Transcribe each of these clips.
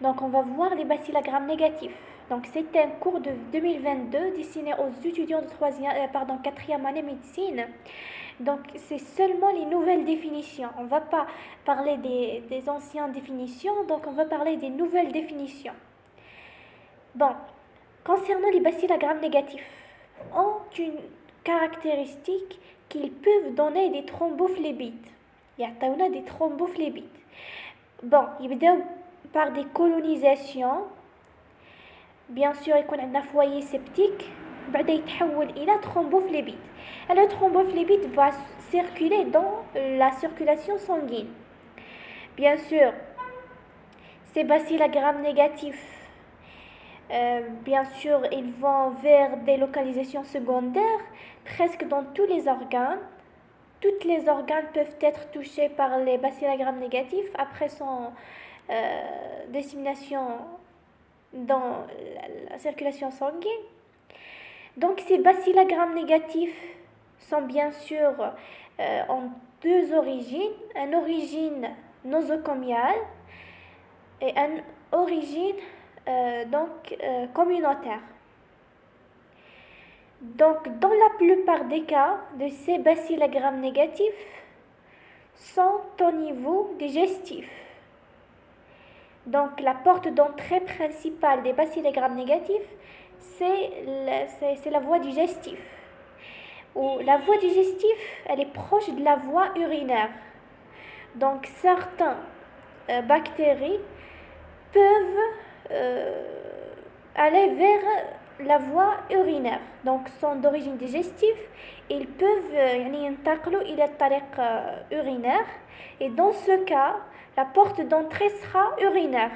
Donc, on va voir les bacilles à grammes négatifs. Donc, c'est un cours de 2022 destiné aux étudiants de 4e année médecine. Donc, c'est seulement les nouvelles définitions. On ne va pas parler des anciennes définitions, donc on va parler des nouvelles définitions. Bon, concernant les bacilles à grammes négatifs, ont une caractéristique qu'ils peuvent donner des thrombophlébites. يعطيونا des thrombophlébites. Bon, يبداو par des colonisations. Bien sûr, يكون عندنا foyer septique. بعد يتحول إلى thrombophlébites. Et le thrombophlébites va circuler dans la circulation sanguine. Bien sûr, ces bacilles à grammes négatifs, bien sûr, ils vont vers des localisations secondaires presque dans tous les organes. Tous les organes peuvent être touchés par les bacilles à grammes négatifs après son dissémination dans la circulation sanguine. Donc, ces bacilles à grammes négatifs sont bien sûr en deux origines, une origine nosocomiale et une origine communautaire. Donc, dans la plupart des cas de ces bacilles à grammes négatifs sont au niveau digestif. Donc, la porte d'entrée principale des bacilles à grammes négatifs, c'est la voie digestive. La voie digestive, elle est proche de la voie urinaire. Donc, certaines bactéries peuvent aller vers la voie urinaire. Donc, sont d'origine digestive. Ils peuvent ينتقلوا إلى الطريق urinaire. Et dans ce cas, la porte d'entrée sera urinaire.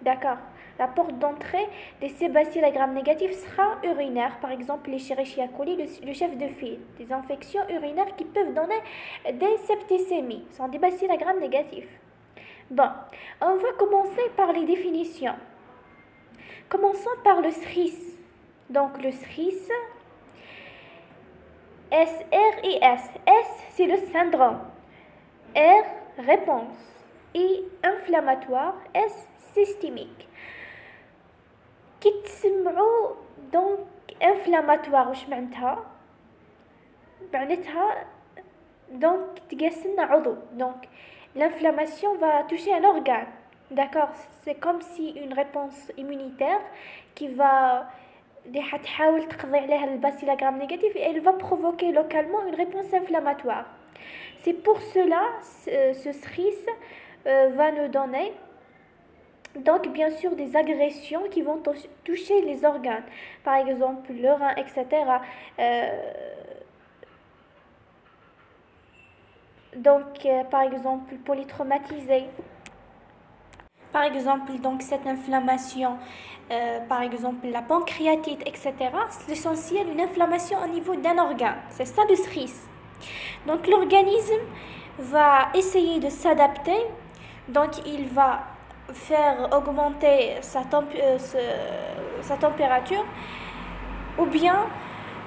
D'accord? La porte d'entrée de ces bacilles à grammes négatifs sera urinaire. Par exemple, les Escherichia coli, le chef de file. Des infections urinaires qui peuvent donner des septicémies. Ce sont des bacilles à grammes négatifs. Bon, on va commencer par les définitions. Commençons par le SRIS. Donc, le SRIS, S-R-I-S. S, c'est le syndrome. R, réponse. I, inflammatoire. S, systémique. كي تسمعوا دونك انفلاماتوار واش معناتها دونك تقاسلنا عضو دونك l'inflammation va toucher un organe, d'accord, c'est comme si une réponse immunitaire qui va تحاول تقضي عليها البacille à grammes négatifs et elle va provoquer localement une réponse inflammatoire. C'est pour cela ce SRIS va nous donner donc bien sûr des agressions qui vont toucher les organes, par exemple le rein, etc. Par exemple polytraumatisé. Par exemple, donc cette inflammation, par exemple la pancréatite, etc. C'est l'essentiel, une inflammation au niveau d'un organe. C'est ça le SRIS. Donc l'organisme va essayer de s'adapter, donc il va faire augmenter sa température, ou bien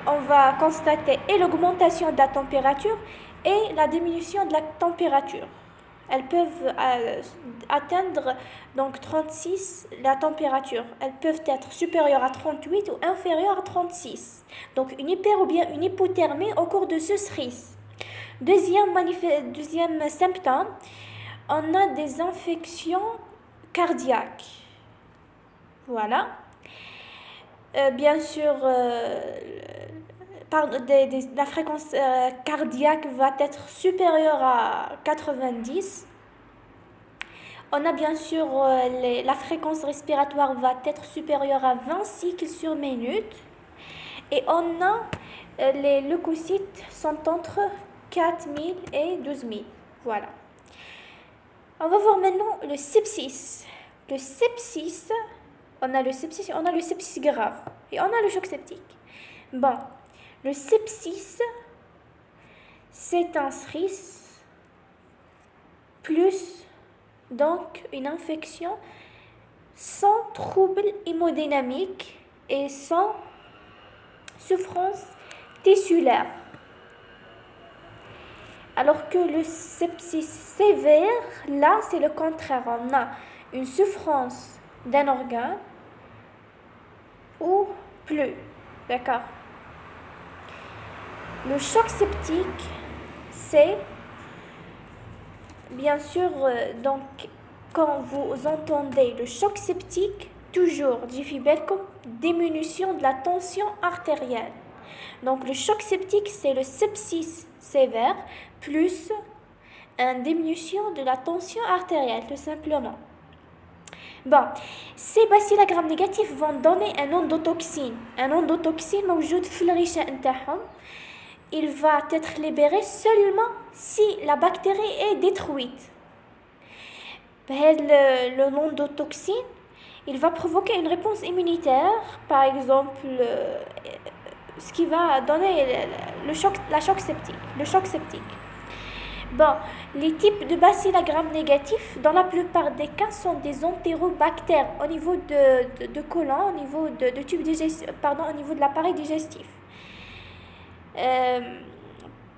on va constater et l'augmentation de la température et la diminution de la température. Elles peuvent atteindre donc 36 la température. Elles peuvent être supérieures à 38 ou inférieures à 36. Donc une hyper ou bien une hypothermie au cours de ce SRIS. Deuxième symptôme, on a des infections cardiaques. Voilà. Bien sûr, la fréquence cardiaque va être supérieure à 90. On a bien sûr la fréquence respiratoire va être supérieure à 20 cycles sur minute. Et on a les leucocytes sont entre 4000 et 12000. Voilà. On va voir maintenant le sepsis. Le sepsis, on a le sepsis grave et on a le choc septique. Bon, le sepsis, c'est un SRIS plus donc une infection sans trouble hémodynamique et sans souffrance tissulaire. Alors que le sepsis sévère, là, c'est le contraire. On a une souffrance d'un organe ou plus. D'accord? Le choc septique, c'est bien sûr donc quand vous entendez le choc septique, toujours comme diminution de la tension artérielle. Donc le choc septique, c'est le sepsis sévère plus une diminution de la tension artérielle, tout simplement. Bon, ces bacilles gram négatifs vont donner un endotoxine. Un endotoxine موجود في الغشاء نتاعهم. Il va être libéré seulement si la bactérie est détruite. L'endotoxine, il va provoquer une réponse immunitaire, par exemple, ce qui va donner le choc septique. Bon, les types de bacilles gram négatifs, dans la plupart des cas, sont des entérobactères au niveau de côlon, au niveau de tube digestif, pardon, au niveau de l'appareil digestif.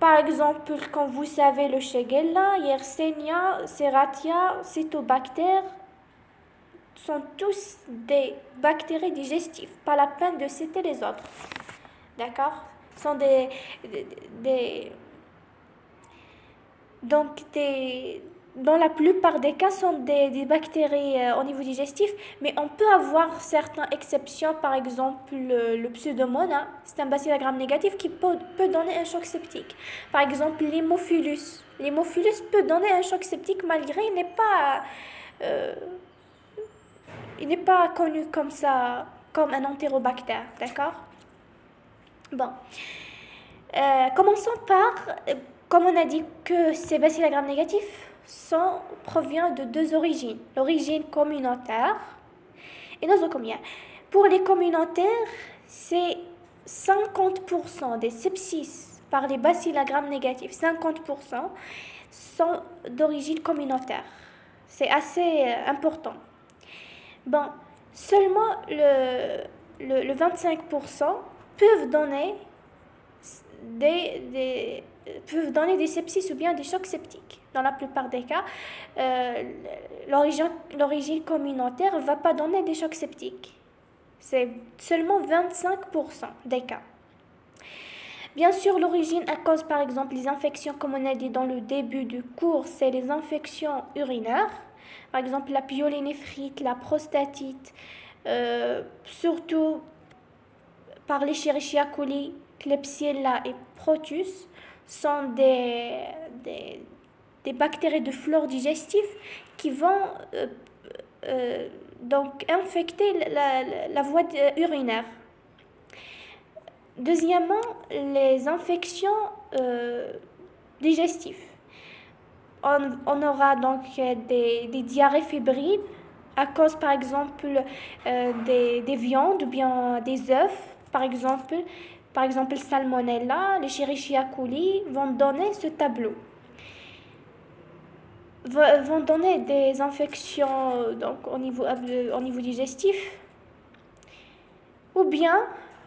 Par exemple, quand vous savez le Shigella, Yersinia, Serratia, Cetobacter, sont tous des bactéries digestives. Pas la peine de citer les autres. D'accord? Ce sont dans la plupart des cas, sont des bactéries au niveau digestif, mais on peut avoir certaines exceptions, par exemple le pseudomonas, hein, c'est un bacille gram négatif qui peut donner un choc septique. Par exemple l'hémophilus. L'hémophilus peut donner un choc septique malgré il n'est pas connu comme ça, comme un entérobactère, d'accord? Bon. Commençons par, comme on a dit que ces bacilles gram négatifs provient de deux origines, l'origine communautaire et nosocomiale. Pour les communautaires, c'est 50% des sepsis par les bacilles gram négatifs, 50% sont d'origine communautaire. C'est assez important. Bon, seulement le 25% peuvent donner des sepsis ou bien des chocs septiques. Dans la plupart des cas, l'origine communautaire ne va pas donner des chocs septiques. C'est seulement 25% des cas. Bien sûr, l'origine à cause, par exemple, les infections, comme on a dit dans le début du cours, c'est les infections urinaires. Par exemple, la pyélonéphrite, la prostatite, surtout par l'Escherichia coli, Klebsiella et Protus, sont des bactéries de flore digestive qui vont donc infecter la voie urinaire. Deuxièmement, les infections digestives. On aura donc des diarrhées fébriles à cause, par exemple, des viandes ou bien des œufs, par exemple Salmonella, les Escherichia coli vont donner ce tableau. Vont donner des infections donc, au niveau digestif. Ou bien,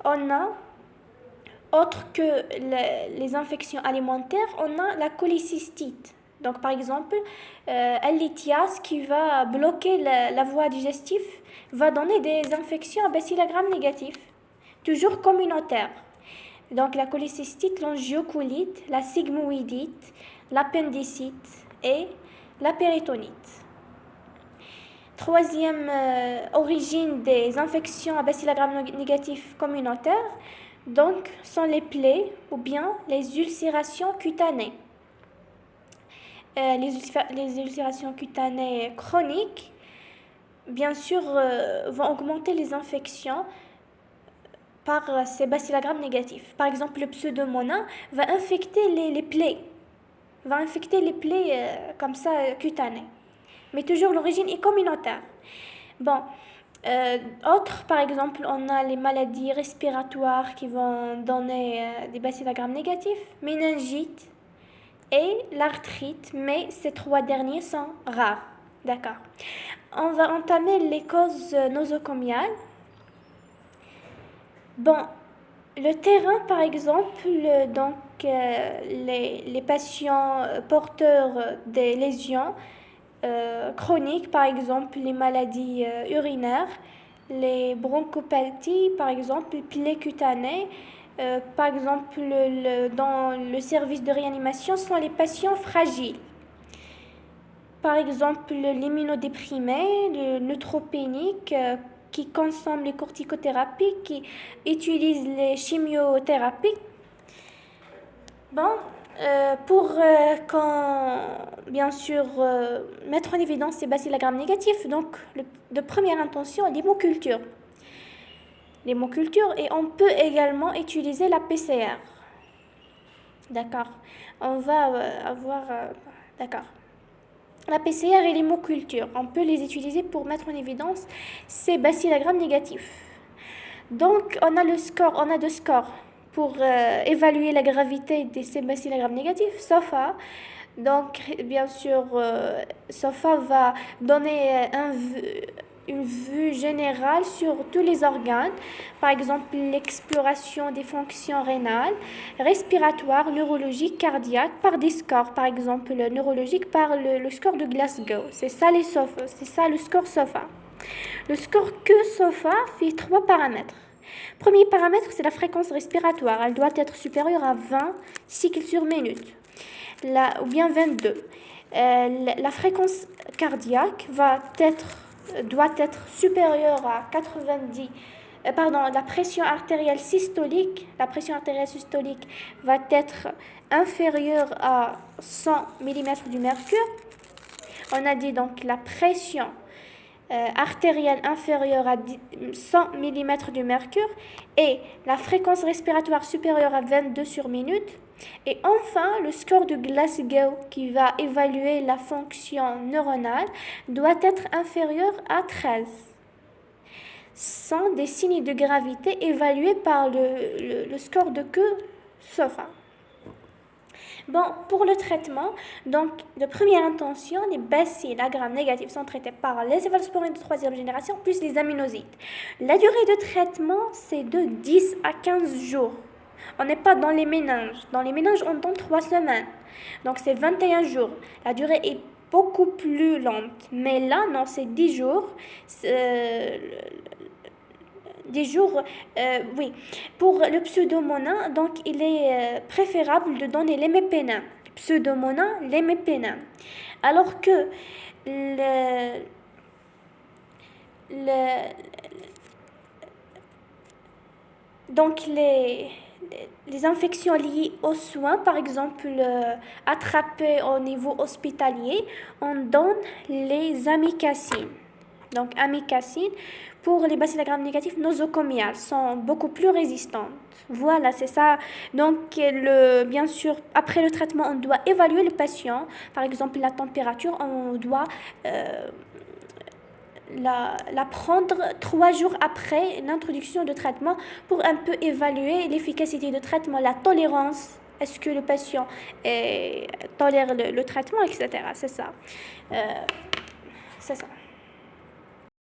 on a, autre que les infections alimentaires, on a la cholécystite. Donc, par exemple, un lithiase qui va bloquer la voie digestive va donner des infections à bacilles gram négatifs, toujours communautaires. Donc, la cholécystite, l'angiocolite, la sigmoïdite, l'appendicite et la péritonite. Troisième origine des infections à bacilles gram négatifs communautaires, donc, sont les plaies ou bien les ulcérations cutanées. Les ulcérations cutanées chroniques, bien sûr, vont augmenter les infections par ces bacilles gram négatifs. Par exemple, le pseudomonas va infecter les plaies, comme ça cutanées. Mais toujours l'origine est communautaire. Bon, autres, par exemple, on a les maladies respiratoires qui vont donner des bacilles gram négatifs, méningite et l'arthrite, mais ces trois derniers sont rares. D'accord. On va entamer les causes nosocomiales. Bon, le terrain, par exemple, donc les patients porteurs des lésions chroniques, par exemple les maladies urinaires, les bronchopathies, par exemple, les plaies cutanées. Par exemple, dans le service de réanimation sont les patients fragiles. Par exemple, l'immunodéprimé, le neutropénique qui consomme les corticothérapies, qui utilise les chimiothérapies. Bon, bien sûr mettre en évidence ces bacilles gram négatifs, donc de première intention, l'hémoculture. L'hémoculture et on peut également utiliser la PCR. D'accord. On va avoir... d'accord. La PCR et l'hémoculture, on peut les utiliser pour mettre en évidence ces bacilles gram négatifs. Donc, on a deux scores pour évaluer la gravité de ces bacilles gram négatifs, SOFA. Donc, bien sûr, SOFA va donner une vue générale sur tous les organes, par exemple l'exploration des fonctions rénales, respiratoires, neurologiques, cardiaques, par des scores, par exemple neurologique par le score de Glasgow. C'est ça le score SOFA. Le score que SOFA fait 3 paramètres. Premier paramètre, c'est la fréquence respiratoire. Elle doit être supérieure à 20 cycles sur minute, ou bien 22. La fréquence cardiaque doit être supérieure à 90. La pression artérielle systolique va être inférieure à 100 mm du mercure. On a dit donc la pression artérielle inférieure à 100 mm du mercure et la fréquence respiratoire supérieure à 22 sur minute. Et enfin, le score de Glasgow qui va évaluer la fonction neuronale doit être inférieur à 13. Sont des signes de gravité évalués par le score de SOFA. Bon, pour le traitement, donc de première intention, les bacilles gram négatifs sont traités par les céphalosporines de 3e génération plus les aminosides. La durée de traitement, c'est de 10 à 15 jours. On n'est pas dans les méninges. Dans les méninges, on donne 3 semaines. Donc, c'est 21 jours. La durée est beaucoup plus lente. Mais là, non, c'est 10 jours. 10 jours, oui. Pour le pseudomonas, donc, il est préférable de donner l'hémépénin. Pseudomonas, l'hémépénin. Alors que donc les infections liées aux soins, par exemple attrapées au niveau hospitalier, on donne les amikacines. Donc amikacines pour les bacilles gram négatifs nosocomiales sont beaucoup plus résistantes. Voilà, c'est ça. Donc bien sûr, après le traitement, on doit évaluer le patient. Par exemple, la température, on doit la prendre 3 jours après l'introduction de traitement pour un peu évaluer l'efficacité de traitement, la tolérance, est-ce que le patient tolère le traitement, etc. C'est ça.